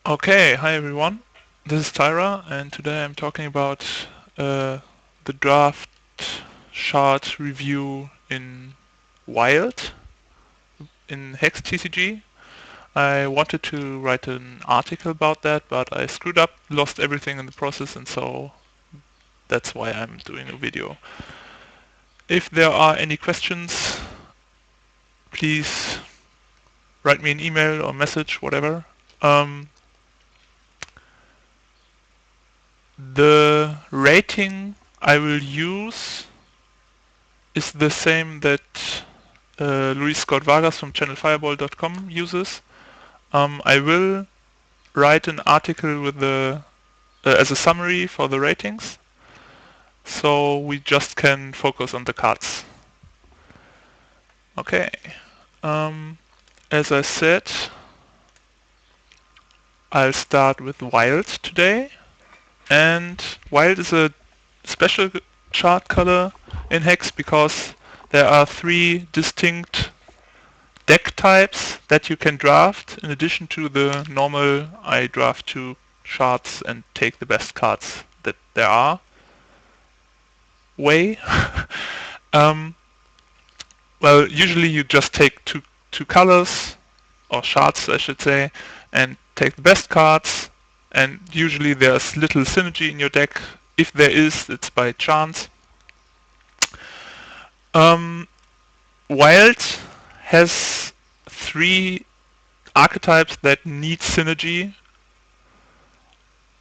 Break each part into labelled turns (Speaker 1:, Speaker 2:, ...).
Speaker 1: Okay, hi everyone. This is Tyra, and today I'm talking about the draft chart review in Wild in Hex TCG. I wanted to write an article about that, but I screwed up, lost everything in the process, and so that's why I'm doing a video. If there are any questions, please write me an email or message, whatever. The rating I will use is the same that Luis Scott Vargas from channelfireball.com uses. I will write an article with the as a summary for the ratings, so we just can focus on the cards. Okay. As I said, I'll start with Wild today, and Wild is a special chart color in Hex because there are three distinct deck types that you can draft in addition to the normal I draft two charts and take the best cards that there are way. um, well, usually you just take two colors, or shards I should say, and take the best cards, and usually there's little synergy in your deck. If there is, it's by chance. Wild has three archetypes that need synergy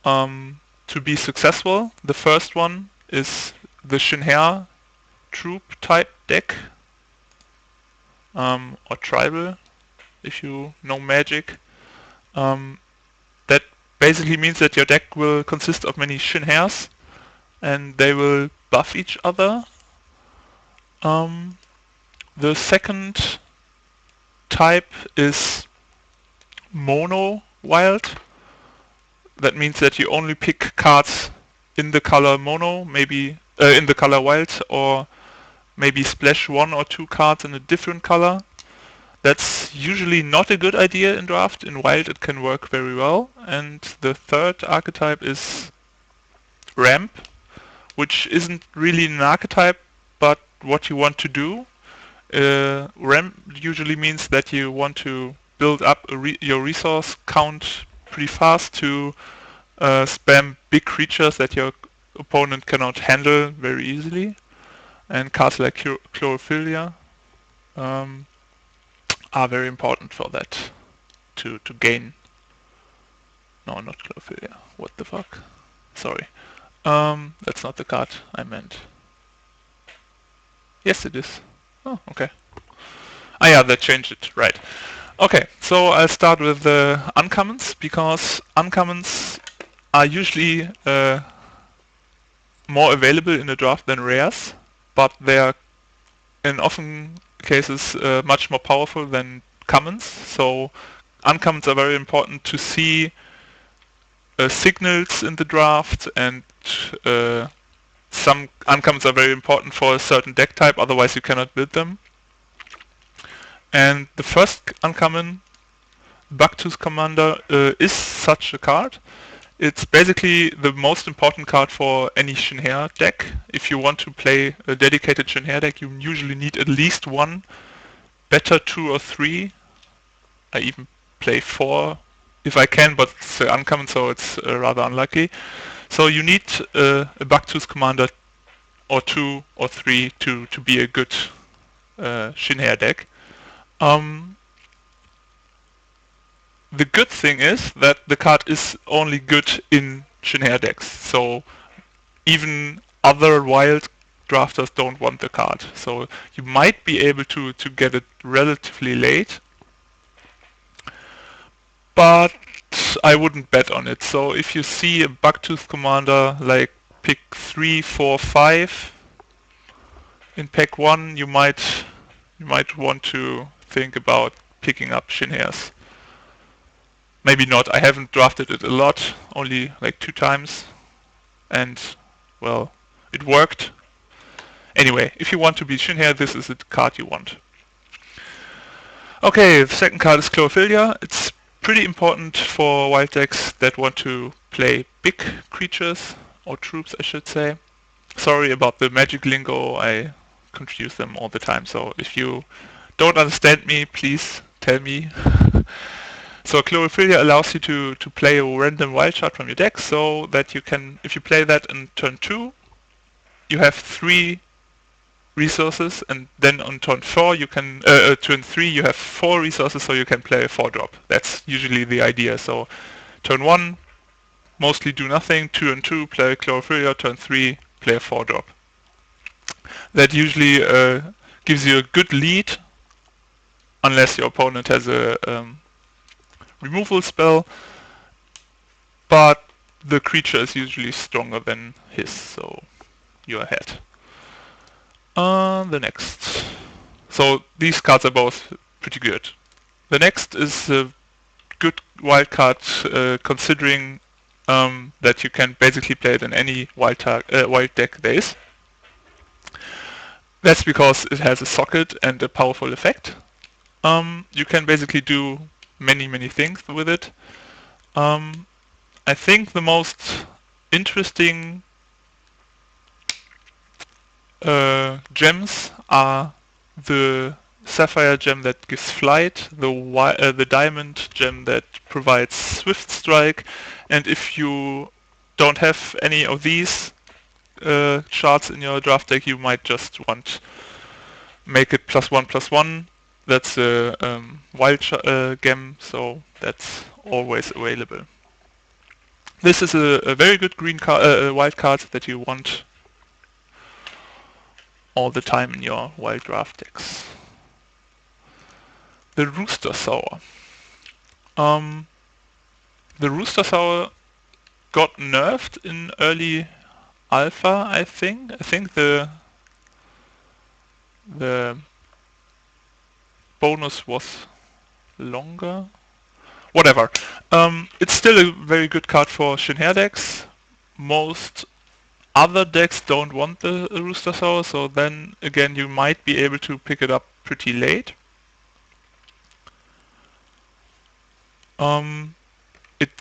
Speaker 1: to be successful. The first one is the Shin'Her troop type deck, or tribal, if you know Magic. That basically means that your deck will consist of many Shin'Hers, and they will buff each other. The second type is mono wild. That means that you only pick cards in the color mono, maybe in the color wild, or maybe splash one or two cards in a different color. That's usually not a good idea in draft. In wild it can work very well. And the third archetype is ramp, which isn't really an archetype, but what you want to do. Ramp usually means that you want to build up your resource count pretty fast to spam big creatures that your opponent cannot handle very easily. And cards like Chlorophilia are very important for that to gain. No, not Chlorophilia. What the fuck? Sorry. That's not the card I meant. Yes, it is. Oh, okay. Ah, yeah, that changed it. Right. Okay, so I'll start with the uncommons, because uncommons are usually more available in the draft than rares, but they are in often cases much more powerful than commons. So uncommons are very important to see signals in the draft, and some uncommons are very important for a certain deck type, otherwise you cannot build them. And the first uncommon, Bucktooth Commander, is such a card. It's basically the most important card for any Shin'Her deck. If you want to play a dedicated Shin'Her deck, you usually need at least one, better two or three. I even play four if I can, but it's uncommon, so it's rather unlikely. So you need a Bucktooth Commander or two or three to be a good Shin'Her deck. The good thing is that the card is only good in Shin'Her decks, so even other wild drafters don't want the card. So you might be able to get it relatively late, but I wouldn't bet on it. So if you see a Bucktooth Commander like pick 3, 4, 5 in pack 1, you might want to think about picking up Shin'Hers. Maybe not. I haven't drafted it a lot, only like 2 times, and well, it worked. Anyway, if you want to be Shin'Her, this is the card you want. Okay, the second card is Chlorophilia. It's pretty important for wild decks that want to play big creatures, or troops I should say. Sorry about the magic lingo, I confuse them all the time, so if you don't understand me, please tell me. So Chlorophylla allows you to play a random wild card from your deck, so that you can, if you play that in turn 2, you have 3 resources, and then on turn 4 you can, turn 3 you have 4 resources, so you can play a 4-drop. That's usually the idea. So turn 1, mostly do nothing, turn 2, play Chlorophylla, turn 3, play a 4-drop. That usually gives you a good lead, unless your opponent has a removal spell, but the creature is usually stronger than his, so you're ahead. The next. So these cards are both pretty good. The next is a good wild card, considering that you can basically play it in any wild deck there is. That's because it has a socket and a powerful effect. You can basically do many things with it. I think the most interesting gems are the sapphire gem that gives flight, the diamond gem that provides swift strike, and if you don't have any of these shards in your draft deck, you might just want make it +1/+1. That's a wild gem, so that's always available. This is a very good green wild card that you want all the time in your wild draft decks. The Rooster Sour. The Rooster Sour got nerfed in early alpha, I think. I think the bonus was longer. Whatever. It's still a very good card for Shin'Her decks. Most other decks don't want the Rooster Sour, so then again you might be able to pick it up pretty late. It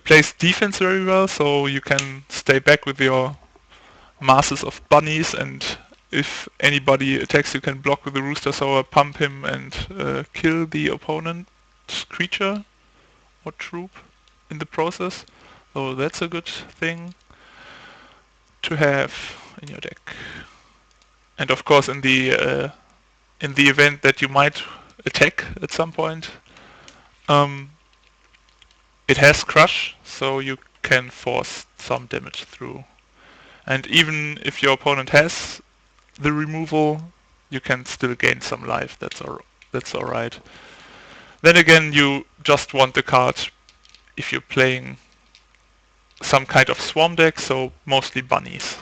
Speaker 1: plays defense very well, so you can stay back with your masses of bunnies, and if anybody attacks you can block with the Rooster Sour, pump him, and kill the opponent's creature or troop in the process. So that's a good thing to have in your deck. And of course, in the event that you might attack at some point, it has Crush, so you can force some damage through. And even if your opponent has the removal, you can still gain some life. That's alright. Then again, you just want the card if you're playing some kind of swarm deck, so mostly bunnies.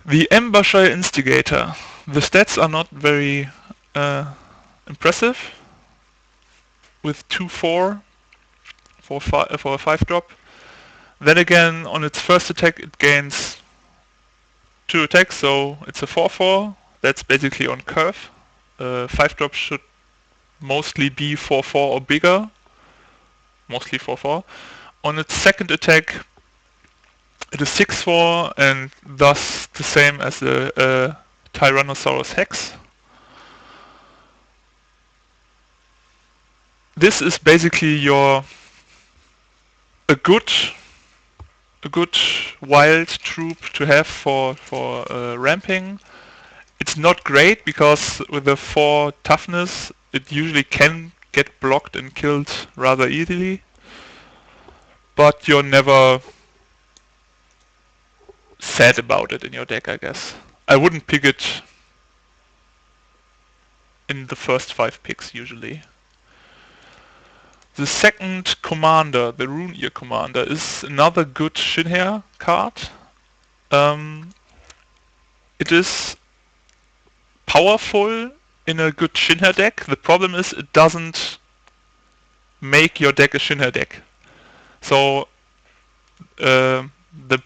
Speaker 1: The Ambusher Instigator. The stats are not very impressive. With 2/4 for a 5-drop. Then again, on its first attack it gains 2 attacks, so it's a 4/4. That's basically on curve. 5-drop should mostly be 4/4 or bigger. Mostly 4/4. On its second attack it is 6/4 and thus the same as the Tyrannosaurus Hex. This is basically a good wild troop to have for ramping. It's not great because with the 4 toughness it usually can get blocked and killed rather easily, but you're never sad about it in your deck, I guess. I wouldn't pick it in the first 5 picks usually. The second commander, the Rune Ear Commander, is another good Shin'Her card. It is powerful in a good Shin'Her deck. The problem is it doesn't make your deck a Shin'Her deck. So the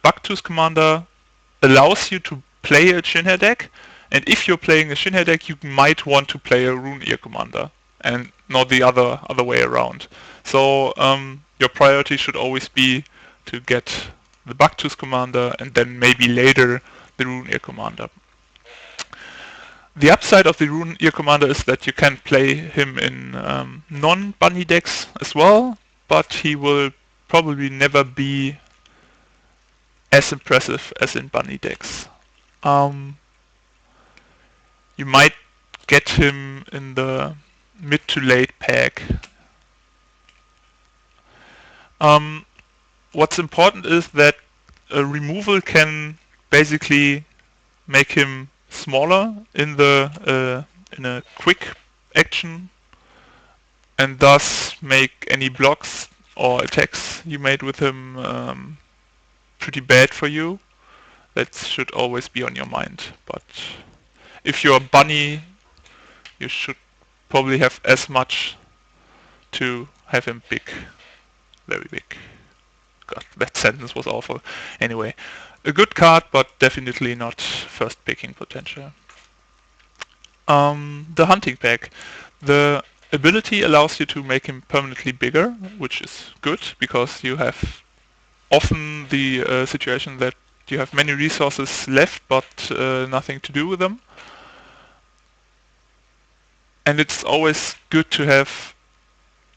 Speaker 1: Bucktooth Commander allows you to play a Shin'Her deck, And if you're playing a Shinhei deck, you might want to play a Rune Ear Commander, and not the other way around. So your priority should always be to get the Bucktooth Commander, and then maybe later the Rune Ear Commander. The upside of the Rune Ear Commander is that you can play him in non-bunny decks as well, but he will probably never be as impressive as in bunny decks. You might get him in the mid to late pack. What's important is that a removal can basically make him smaller in a quick action, and thus make any blocks or attacks you made with him pretty bad for you. That should always be on your mind. But if you're a bunny, you should probably have as much to have him big, very big. God, that sentence was awful. Anyway, a good card, but definitely not first picking potential. The hunting pack. The ability allows you to make him permanently bigger, which is good because you have often the situation that you have many resources left but nothing to do with them. And it's always good to have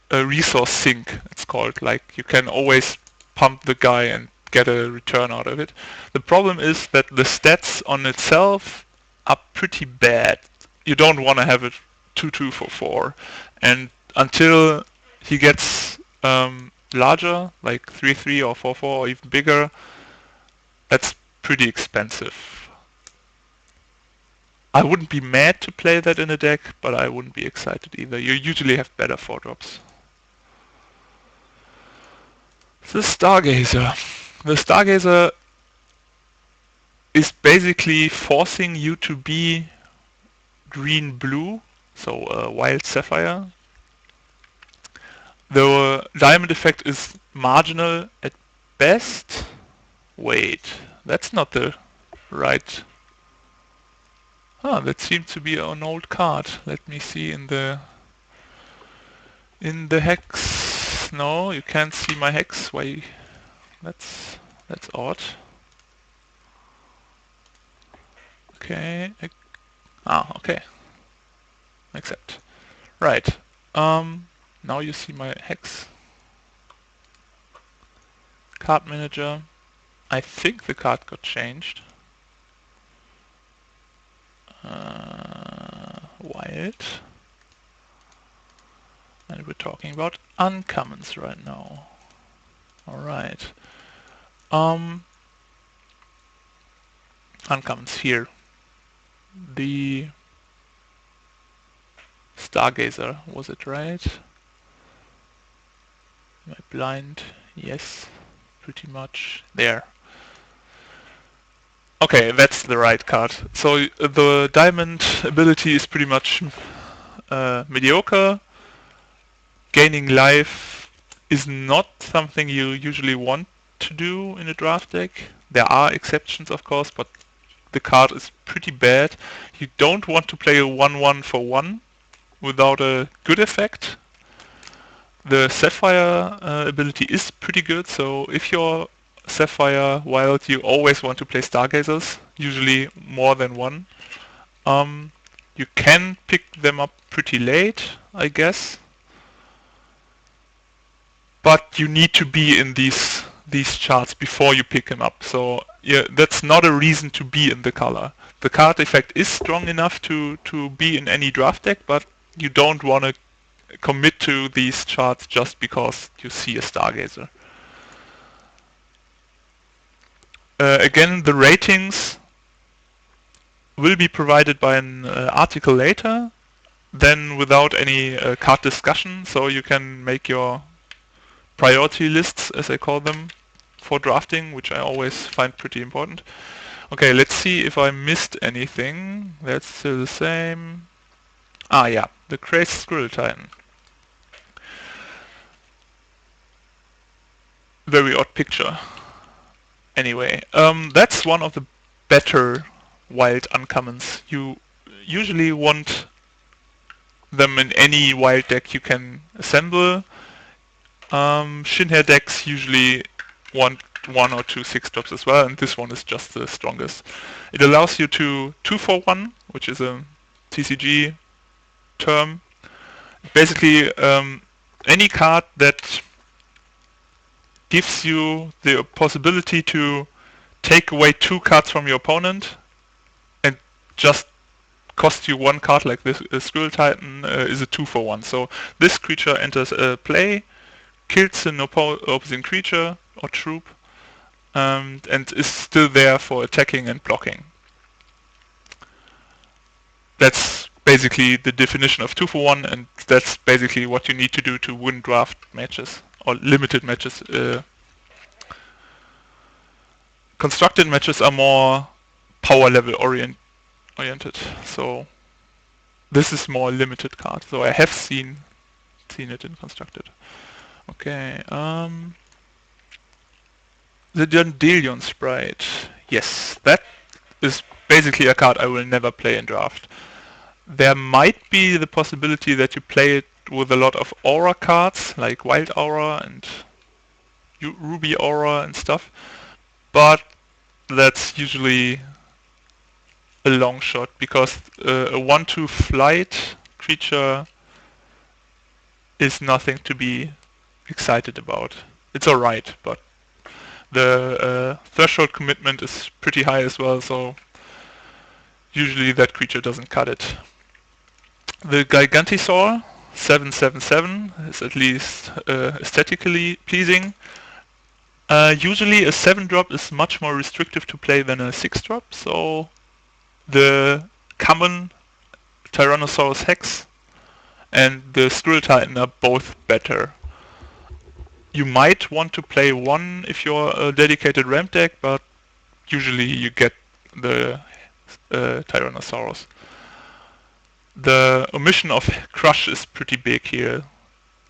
Speaker 1: a resource sink, it's called. Like, you can always pump the guy and get a return out of it. The problem is that the stats on itself are pretty bad. You don't want to have it 2-2 for 4. And until he gets larger, like 3-3 or 4-4 or even bigger, that's pretty expensive. I wouldn't be mad to play that in a deck, but I wouldn't be excited either. You usually have better 4-drops. The Stargazer. The Stargazer is basically forcing you to be green-blue, so Wild Sapphire. The diamond effect is marginal at best. Wait, that's not the right... that seems to be an old card. Let me see in the hex. No, you can't see my hex. Why? That's odd. Okay. Okay. Accept. Right. Now you see my hex. Card manager. I think the card got changed. Wild. And we're talking about uncommons right now. Alright. Uncommons here. The Stargazer, was it right? Am I blind? Yes, pretty much. There. Okay, that's the right card. So the diamond ability is pretty much mediocre. Gaining life is not something you usually want to do in a draft deck. There are exceptions, of course, but the card is pretty bad. You don't want to play a 1-1 for 1 without a good effect. The Sapphire ability is pretty good, so if you're Sapphire Wild, you always want to play Stargazers, usually more than one. You can pick them up pretty late, I guess, but you need to be in these charts before you pick them up. So yeah, that's not a reason to be in the color. The card effect is strong enough to be in any draft deck, but you don't want to commit to these charts just because you see a Stargazer. Again, the ratings will be provided by an article later, then without any card discussion, so you can make your priority lists, as I call them, for drafting, which I always find pretty important. Okay, let's see if I missed anything. That's still the same. Yeah, the Crazed Squirrel Titan. Very odd picture. Anyway, that's one of the better wild uncommons. You usually want them in any wild deck you can assemble. Shinhair decks usually want 1 or 2 6-drops as well, and this one is just the strongest. It allows you to 2-for-1, which is a TCG term. Basically, any card that gives you the possibility to take away 2 cards from your opponent and just cost you 1 card, like this Skrill Titan, is a 2-for-1. So this creature enters play, kills an opposing creature or troop, and is still there for attacking and blocking. That's basically the definition of 2-for-1, and that's basically what you need to do to win draft matches or limited matches. Constructed matches are more power level oriented, so this is more limited card. So I have seen it in constructed. Okay, the Dandelion Sprite. Yes, that is basically a card I will never play in draft. There might be the possibility that you play it with a lot of aura cards, like Wild Aura and Ruby Aura and stuff, but that's usually a long shot, because a 1/2 flight creature is nothing to be excited about. It's alright, but the threshold commitment is pretty high as well, so usually that creature doesn't cut it. The Gigantisaur 7/7/7 is at least aesthetically pleasing. Usually a 7-drop is much more restrictive to play than a 6-drop, so the common Tyrannosaurus Hex and the Skrill Titan are both better. You might want to play one if you're a dedicated ramp deck, but usually you get the Tyrannosaurus. The omission of Crush is pretty big here.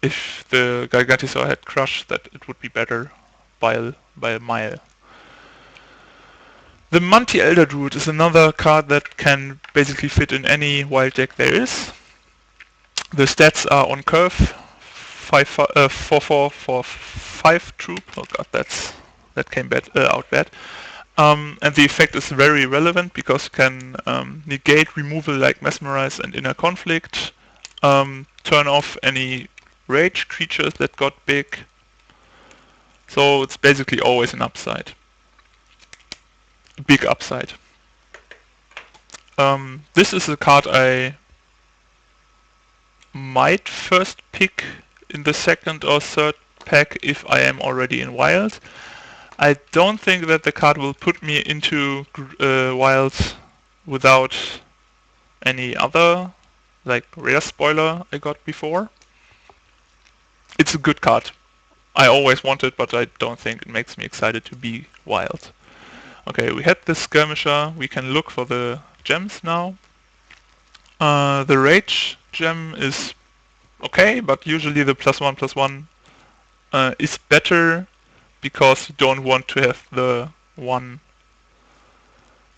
Speaker 1: If the Gigantisaur had Crush, that it would be better by a mile. The Munty Elder Druid is another card that can basically fit in any wild deck there is. The stats are on curve, 4/4 for 5 troop. Oh god, that came out bad. And the effect is very relevant because it can negate removal like Mesmerize and Inner Conflict, turn off any rage creatures that got big. So it's basically always an upside. Big upside. This is a card I might first pick in the 2nd or 3rd pack if I am already in Wild. I don't think that the card will put me into Wild without any other, like, rare spoiler I got before. It's a good card. I always want it, but I don't think it makes me excited to be Wild. Okay, we had the Skirmisher. We can look for the gems now. The Rage gem is okay, but usually the +1/+1 is better because you don't want to have the 1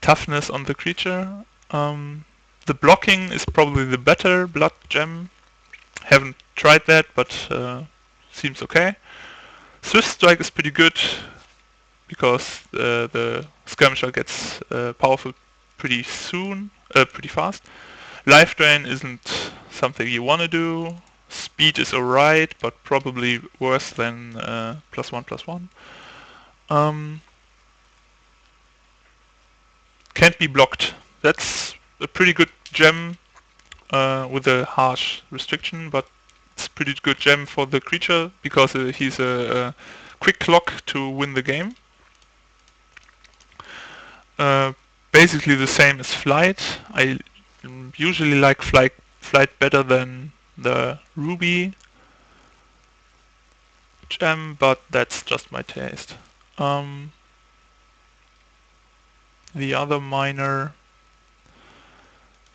Speaker 1: toughness on the creature. The blocking is probably the better blood gem. Haven't tried that, but seems okay. Swift Strike is pretty good because the Skirmisher gets powerful pretty fast. Life Drain isn't something you want to do. Speed is alright, but probably worse than +1/+1. Can't be blocked. That's a pretty good gem with a harsh restriction, but it's a pretty good gem for the creature because he's a quick clock to win the game. Basically the same as Flight. I usually like Flight better than the Ruby gem, but that's just my taste. The other minor,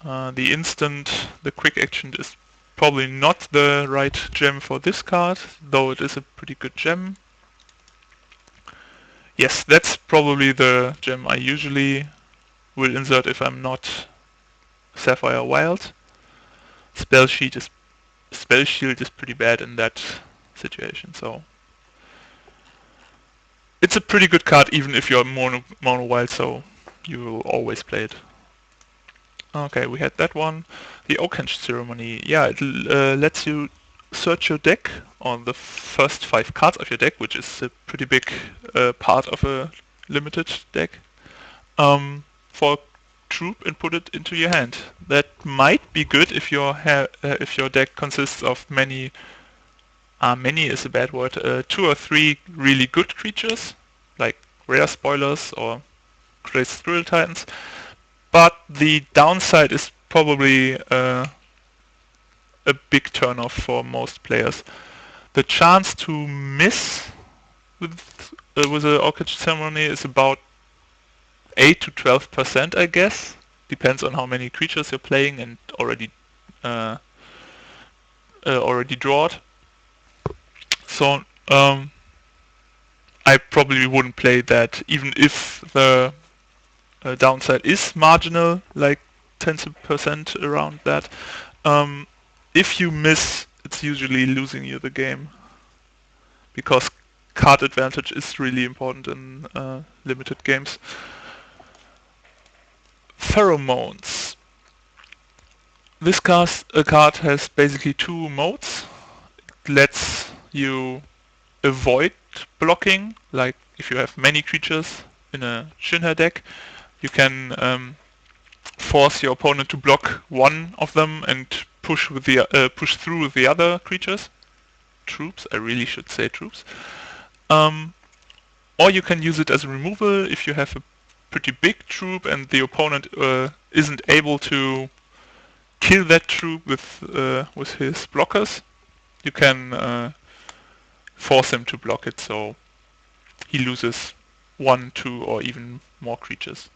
Speaker 1: the instant, the quick action is probably not the right gem for this card, though it is a pretty good gem. Yes, that's probably the gem I usually will insert if I'm not Sapphire Wild. Spell Shield is pretty bad in that situation, so it's a pretty good card even if you're mono wild, so you will always play it. Okay, we had that one. The Oakench Ceremony. Yeah, it lets you search your deck on the first 5 cards of your deck, which is a pretty big part of a limited deck, for troop and put it into your hand. That might be good if your deck consists of many. Many is a bad word. 2 or 3 really good creatures, like rare spoilers or great Squirrel Titans. But the downside is probably a big turnoff for most players. The chance to miss with a Orchid Ceremony is about 8 to 12%, I guess. Depends on how many creatures you're playing and uh, already drawed. So I probably wouldn't play that, even if the downside is marginal, like 10% around that. If you miss, it's usually losing you the game, because card advantage is really important in limited games. Pheromones. This card has basically 2 modes. It lets you avoid blocking, like if you have many creatures in a Shinra deck, you can force your opponent to block one of them and push through the other creatures. Troops, I really should say troops. Or you can use it as a removal if you have a pretty big troop and the opponent isn't able to kill that troop with his blockers. You can force him to block it, so he loses 1, 2, or even more creatures.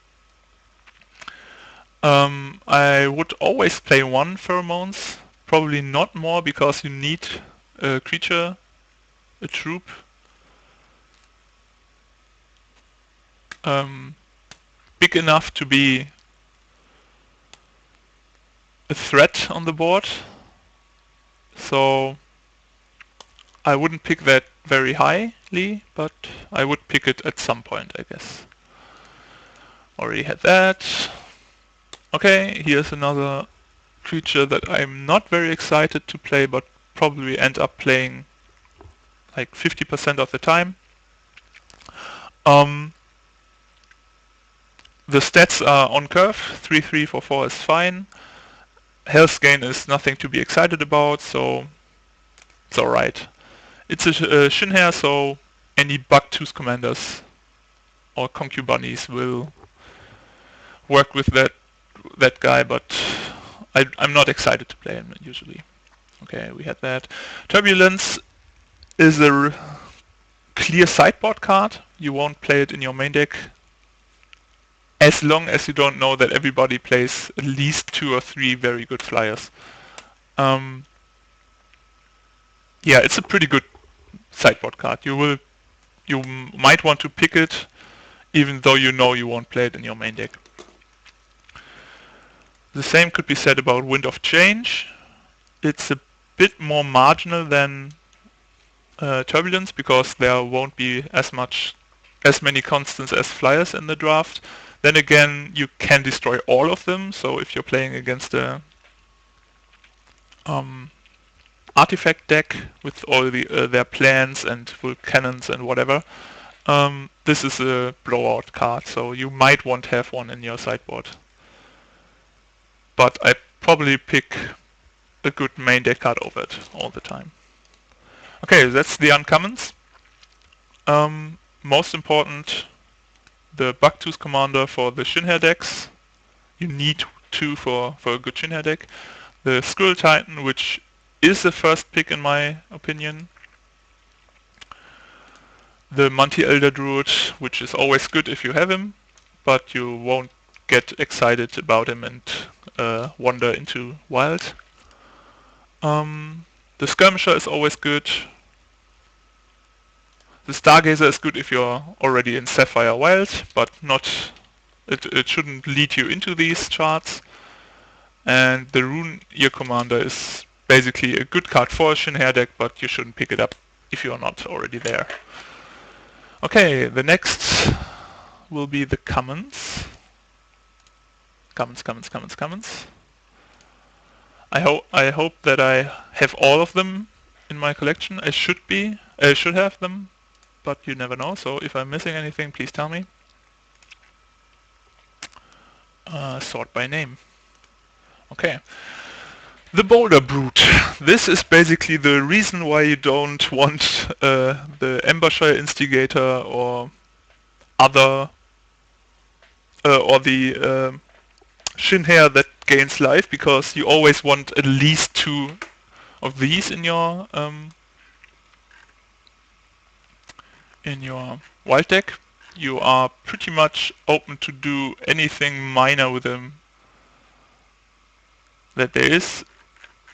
Speaker 1: I would always play 1 Pheromones, probably not more, because you need a creature, a troop, big enough to be a threat on the board. So I wouldn't pick that very highly, but I would pick it at some point, I guess. Already had that. Okay, here's another creature that I'm not very excited to play, but probably end up playing like 50% of the time. The stats are on curve. 3/3 for 4 is fine. Health gain is nothing to be excited about, so it's alright. It's a Shinhair, so any Bucktooth commanders or Concubunnies will work with that guy, but I'm not excited to play him usually. Okay, we had that. Turbulence is a clear sideboard card. You won't play it in your main deck as long as you don't know that everybody plays at least 2 or 3 very good flyers. Yeah, it's a pretty good sideboard card. You might want to pick it, even though you know you won't play it in your main deck. The same could be said about Wind of Change. It's a bit more marginal than Turbulence, because there won't be as many constants as flyers in the draft. Then again, you can destroy all of them, so if you're playing against a artifact deck with all their plans and cannons and whatever, this is a blowout card, so you might want to have one in your sideboard. But I probably pick a good main deck card over it all the time. Okay, that's the uncommons. Most important, the Bucktooth Commander for the Shinhair decks. You need 2 for a good Shinhair deck. The Squirrel Titan, which is the first pick in my opinion. The Monty Elder Druid, which is always good if you have him, but you won't get excited about him and wander into wild. The Skirmisher is always good. The Stargazer is good if you're already in Sapphire Wild, but not It shouldn't lead you into these charts. And the Rune Ear Commander is basically a good card for a Shinhair deck, but you shouldn't pick it up if you're not already there. Okay, the next will be the commons. Commons. I hope that I have all of them in my collection. I should have them, but you never know. So if I'm missing anything, please tell me. Sort by name. Okay. The Boulder Brute. This is basically the reason why you don't want the Embershire Instigator or other or the Shinhair that gains life, because you always want at least 2 of these in your wild deck. You are pretty much open to do anything minor with them that there is.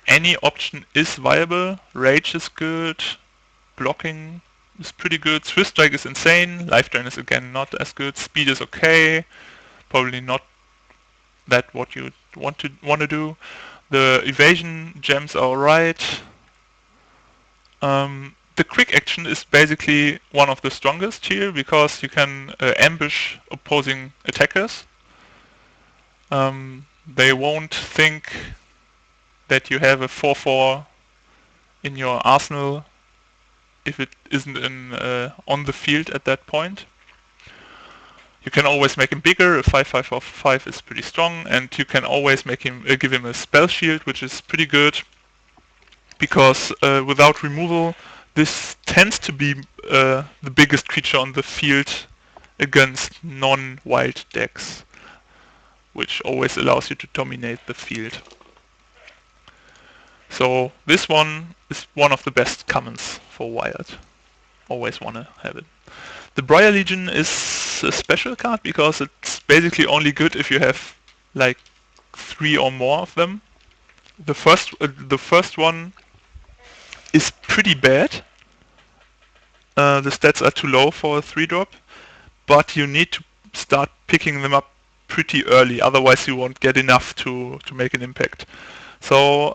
Speaker 1: Any option is viable. Rage is good. Blocking is pretty good. Swift Strike is insane. Life Drain is again not as good. Speed is okay. Probably not that what you want to do. The evasion gems are alright. The quick action is basically one of the strongest here, because you can ambush opposing attackers. They won't think that you have a 4/4 in your arsenal if it isn't on the field at that point. You can always make him bigger. A 5/5/5 is pretty strong, and you can always make him give him a spell shield, which is pretty good, because without removal, this tends to be the biggest creature on the field against non-wild decks, which always allows you to dominate the field. So this one is one of the best commons for wild. Always want to have it. The Briar Legion is a special card because it's basically only good if you have like 3 or more of them. The first one is pretty bad. The stats are too low for a 3-drop, but you need to start picking them up pretty early, otherwise you won't get enough to make an impact. So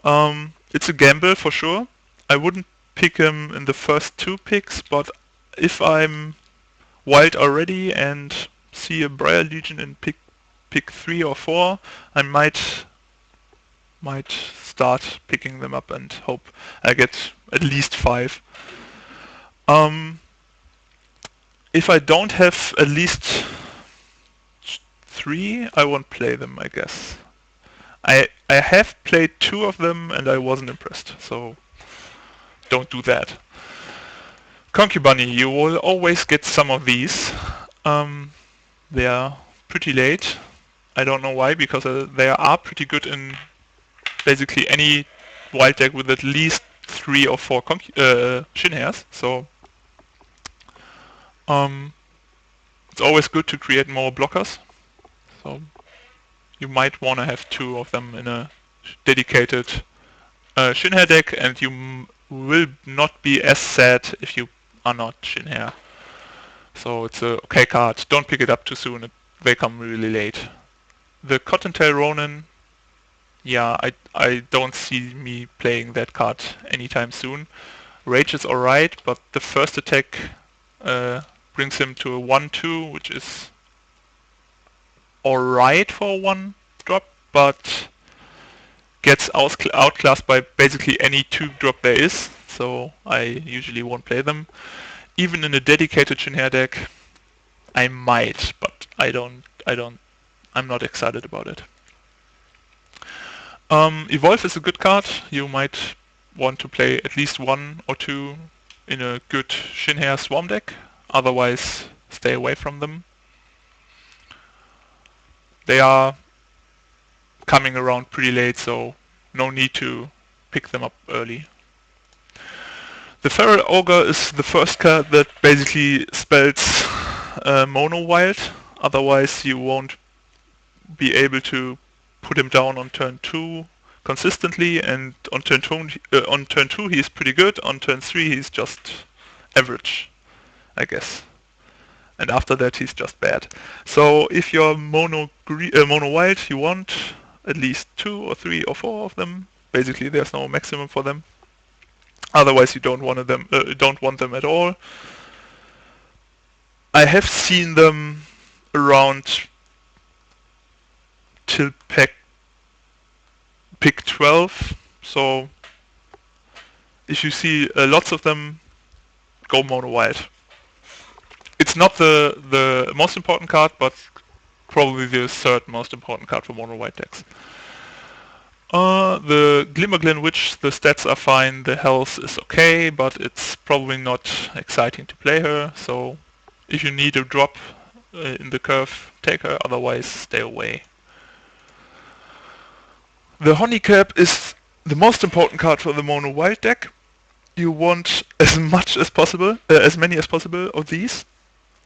Speaker 1: it's a gamble for sure. I wouldn't pick him in the first 2 picks, but if I'm wild already and see a Briar Legion in pick 3 or 4, I might start picking them up and hope I get at least 5. If I don't have at least 3, I won't play them, I guess. I have played 2 of them and I wasn't impressed, so don't do that. Concubunny, you will always get some of these. They are pretty late. I don't know why, because they are pretty good in basically any wild deck with at least 3 or 4 Shinhairs. So it's always good to create more blockers. So you might want to have 2 of them in a dedicated Shinhair deck, and you will not be as sad if you are not Shinhair. So it's a okay card. Don't pick it up too soon. They come really late. The Cottontail Ronin, yeah, I don't see me playing that card anytime soon. Rage is alright, but the first attack brings him to a 1/2, which is alright for a 1-drop, but gets outclassed by basically any 2-drop there is, so I usually won't play them. Even in a dedicated Shinhair deck, I might, but I'm not excited about it. Evolve is a good card. You might want to play at least 1 or 2 in a good Shinhair Swarm deck, otherwise stay away from them. They are coming around pretty late, so no need to pick them up early. The Feral Ogre is the first card that basically spells mono wild, otherwise you won't be able to put him down on turn 2 consistently, and on turn 2 he's pretty good, on turn 3 he's just average, I guess. and after that he's just bad. So if you're mono white, you want at least 2 or 3 or 4 of them. Basically, there's no maximum for them. Otherwise, you don't want them at all. I have seen them around till pick 12. So if you see lots of them, go mono white. It's not the most important card, but probably the third most important card for mono white decks. The Glimmerglen Witch, the stats are fine, the health is okay, but it's probably not exciting to play her, so if you need a drop in the curve, take her, otherwise stay away. The Honeycap is the most important card for the mono white deck. You want as many as possible of these.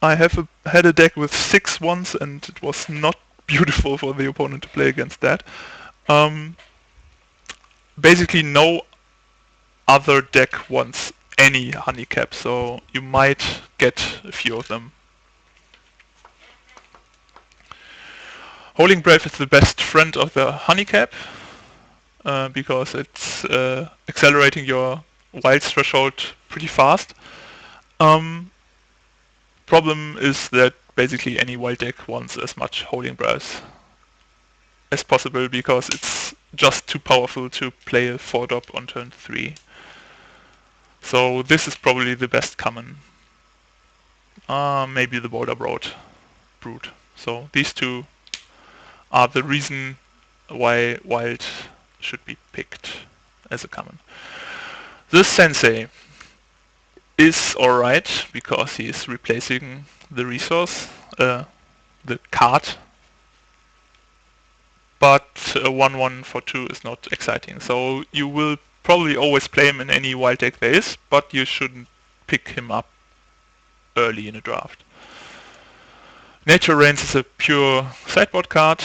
Speaker 1: I have had a deck with 6 once, and it was not beautiful for the opponent to play against that. Basically no other deck wants any Honeycap, so you might get a few of them. Holding Brave is the best friend of the Honeycap, because it's accelerating your wilds threshold pretty fast. Problem is that basically any wild deck wants as much Holding Brave as possible, because it's just too powerful to play a 4-drop on turn 3. So this is probably the best common. Maybe the Boulder Brood. So these two are the reason why Wild should be picked as a common. This Sensei is alright, because he is replacing the resource, the card, but a 1/1 for 2 is not exciting. So you will probably always play him in any wild deck there is, but you shouldn't pick him up early in a draft. Nature Rains is a pure sideboard card,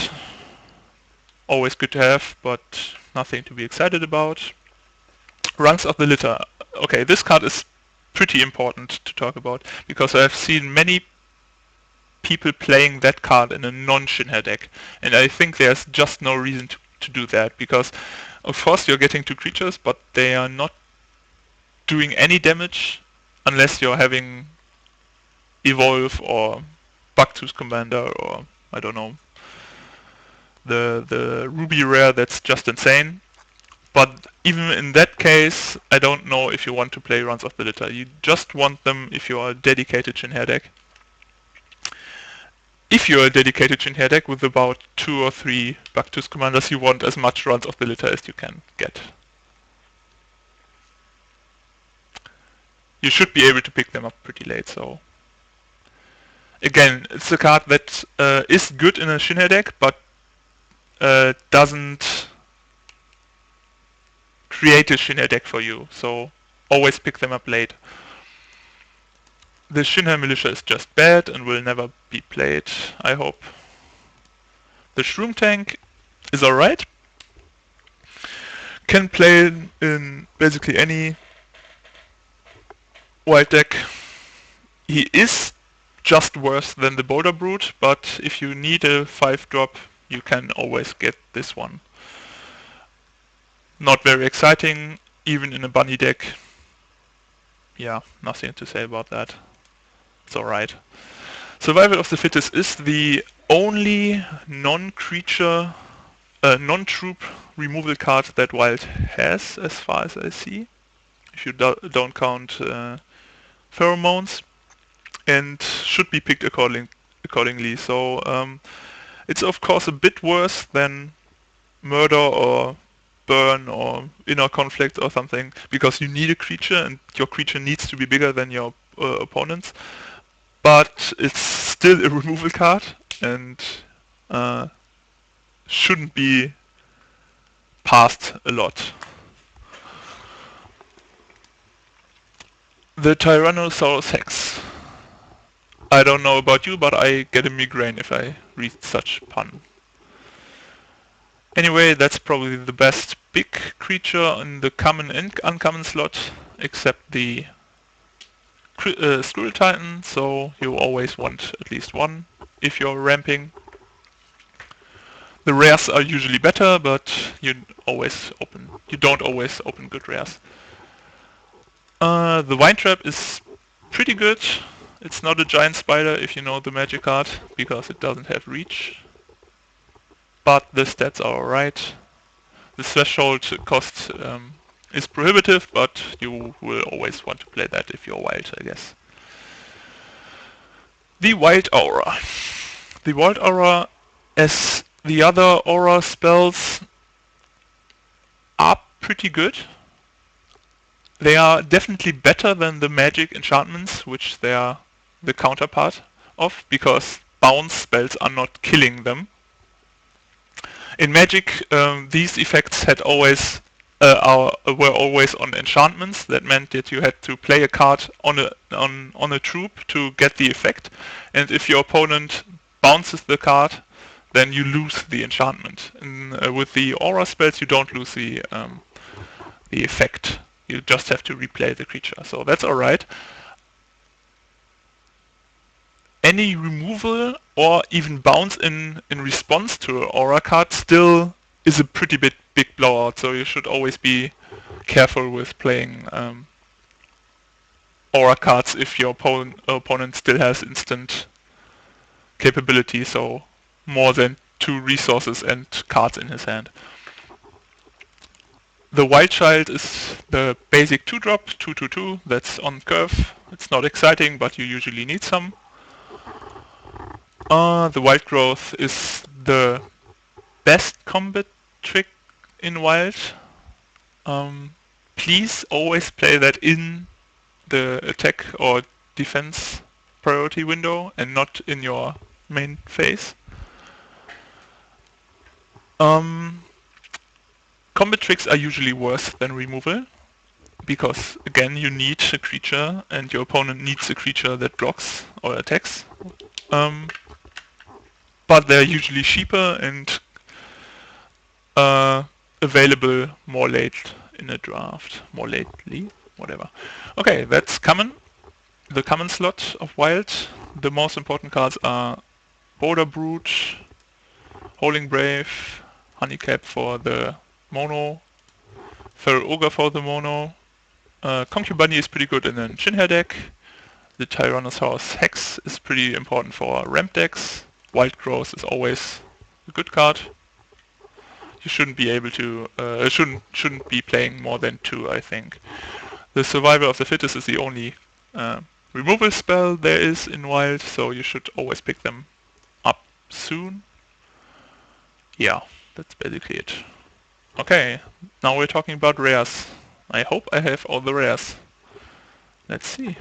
Speaker 1: always good to have, but nothing to be excited about. Rungs of the Litter. Okay, this card is pretty important to talk about, because I've seen many people playing that card in a non-Shinra deck, and I think there's just no reason to do that, because of course you're getting 2 creatures, but they are not doing any damage unless you're having Evolve or Bucktooth Commander, or I don't know, the Ruby Rare that's just insane. But even in that case, I don't know if you want to play Runs of the Litter. You just want them if you are a dedicated Shinra deck. If you're a dedicated Shinra deck with about 2 or 3 Bucktooth Commanders, you want as much Runs of the Litter as you can get. You should be able to pick them up pretty late, so... Again, it's a card that is good in a Shinra deck, but doesn't create a Shinra deck for you, so always pick them up late. The Shinra Militia is just bad and will never be played, I hope. The Shroom Tank is alright. Can play in basically any wild deck. He is just worse than the Boulder Brood, but if you need a 5-drop, you can always get this one. Not very exciting, even in a bunny deck. Yeah, nothing to say about that. It's alright. Survival of the Fittest is the only non-creature, non-troop removal card that Wild has, as far as I see. If you don't count pheromones, and should be picked accordingly. So it's of course a bit worse than Murder or Burn or Inner Conflict or something, because you need a creature and your creature needs to be bigger than your opponent's. But it's still a removal card and shouldn't be passed a lot. The Tyrannosaurus Hex. I don't know about you, but I get a migraine if I read such pun. Anyway, that's probably the best big creature in the common and uncommon slot, except the Skull Titan, so you always want at least one if you're ramping. The rares are usually better, but you don't always open good rares. The Vine Trap is pretty good. It's not a giant spider if you know the magic card, because it doesn't have reach. But the stats are alright. The threshold cost is prohibitive, but you will always want to play that if you're wild, I guess. The Wild Aura. The Wild Aura, as the other aura spells, are pretty good. They are definitely better than the magic enchantments, which they are the counterpart of, because bounce spells are not killing them. In Magic, these effects were always on enchantments. That meant that you had to play a card on a troop to get the effect, and if your opponent bounces the card, then you lose the enchantment. And with the aura spells, you don't lose the effect. You just have to replay the creature. So that's alright. Any removal or even bounce in response to an aura card still is a pretty big blowout, so you should always be careful with playing aura cards if your opponent still has instant capability, so more than 2 resources and cards in his hand. The Wild Child is the basic 2-drop, 2/2/2, that's on curve. It's not exciting, but you usually need some. The Wild Growth is the best combat trick in Wild. Please always play that in the attack or defense priority window and not in your main phase. Combat tricks are usually worse than removal, because again you need a creature and your opponent needs a creature that blocks or attacks. But they're usually cheaper and available more late in a draft. More lately? Whatever. Okay, that's common. The common slot of Wild. The most important cards are Boulder Brute, Howling Brave, Honeycap for the mono, Feral Ogre for the mono. Concubunny is pretty good in a Chinhair deck. The Tyrannosaurus Hex is pretty important for ramp decks. Wild Growth is always a good card. You shouldn't be able to shouldn't be playing more than 2, I think. The Survival of the Fittest is the only removal spell there is in Wild, so you should always pick them up soon. Yeah, that's basically it. Okay, now we're talking about rares. I hope I have all the rares. Let's see.